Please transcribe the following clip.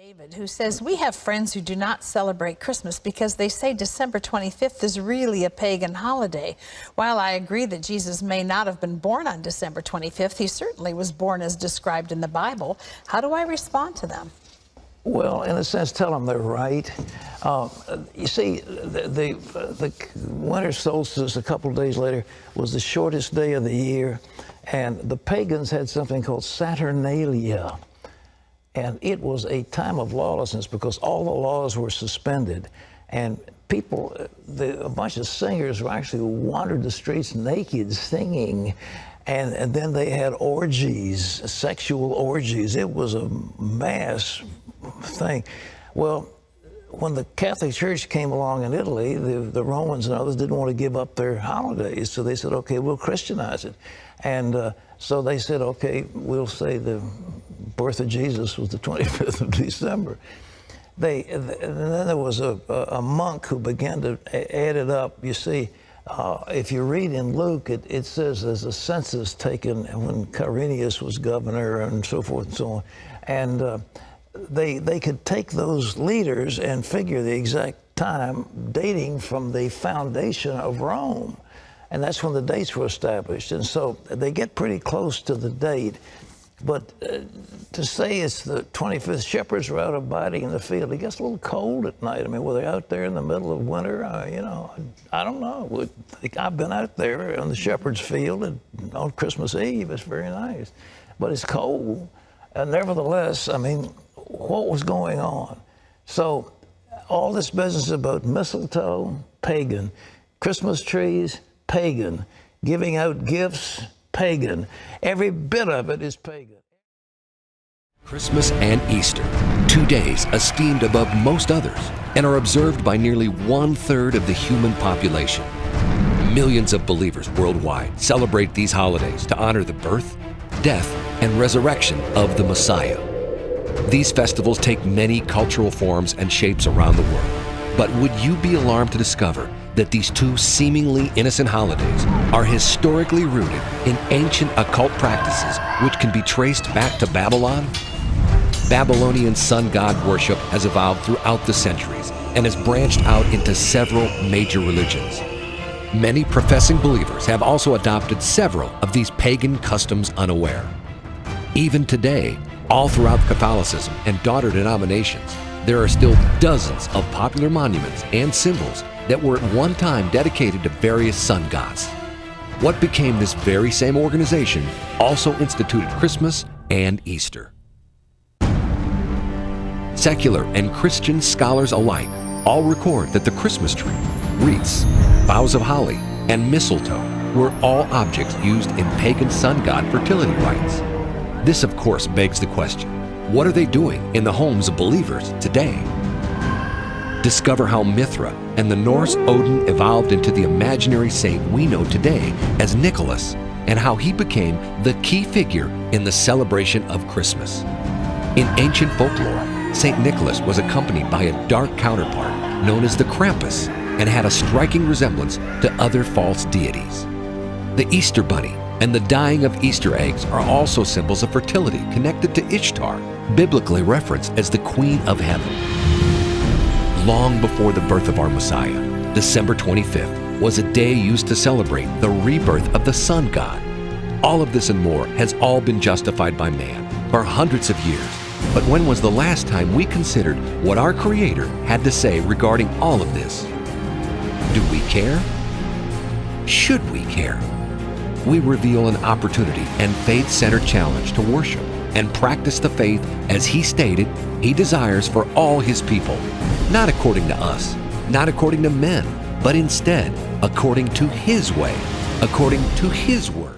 David, who says, we have friends who do not celebrate Christmas because they say December 25th is really a pagan holiday. While I agree that Jesus may not have been born on December 25th, he certainly was born as described in the Bible. How do I respond to them? Well, in a sense, tell them they're right. You see, the winter solstice a couple of days later was the shortest day of the year, and the pagans had something called Saturnalia. And it was a time of lawlessness because all the laws were suspended. And people, a bunch of singers actually wandered the streets naked singing. And then they had orgies, sexual orgies. It was a mass thing. Well, when the Catholic Church came along in Italy, the Romans and others didn't want to give up their holidays. So they said, okay, we'll Christianize it. And so they said, okay, we'll say the birth of Jesus was the 25th of December. And then there was a monk who began to add it up. You see, if you read in Luke, it says there's a census taken when Quirinius was governor and so forth and so on. And they could take those leaders and figure the exact time dating from the foundation of Rome. And that's when the dates were established. And so they get pretty close to the date. But to say it's the 25th, shepherds are out abiding in the field. It gets a little cold at night. I mean, were they out there in the middle of winter? You know, I don't know. I've been out there on the shepherd's field and on Christmas Eve. It's very nice. But it's cold. And nevertheless, I mean, what was going on? So all this business about mistletoe, pagan. Christmas trees, pagan. Giving out gifts, pagan. Every bit of it is pagan. Christmas and Easter, 2 days esteemed above most others and are observed by nearly 1/3 of the human population. Millions of believers worldwide celebrate these holidays to honor the birth, death, and resurrection of the Messiah. These festivals take many cultural forms and shapes around the world. But would you be alarmed to discover that these two seemingly innocent holidays are historically rooted in ancient occult practices which can be traced back to Babylon? Babylonian sun god worship has evolved throughout the centuries and has branched out into several major religions. Many professing believers have also adopted several of these pagan customs unaware. Even today, all throughout Catholicism and daughter denominations, there are still dozens of popular monuments and symbols that were at one time dedicated to various sun gods. What became this very same organization also instituted Christmas and Easter. Secular and Christian scholars alike all record that the Christmas tree, wreaths, boughs of holly, and mistletoe were all objects used in pagan sun god fertility rites. This, of course, begs the question, what are they doing in the homes of believers today? Discover how Mithra and the Norse Odin evolved into the imaginary saint we know today as Nicholas, and how he became the key figure in the celebration of Christmas. In ancient folklore, Saint Nicholas was accompanied by a dark counterpart known as the Krampus and had a striking resemblance to other false deities. The Easter Bunny and the dyeing of Easter eggs are also symbols of fertility connected to Ishtar, biblically referenced as the Queen of Heaven. Long before the birth of our Messiah, December 25th was a day used to celebrate the rebirth of the sun god. All of this and more has all been justified by man for hundreds of years. But when was the last time we considered what our Creator had to say regarding all of this? Do we care? Should we care? We reveal an opportunity and faith-centered challenge to worship and practice the faith as He stated He desires for all His people, not according to us, not according to men, but instead according to His way, according to His word.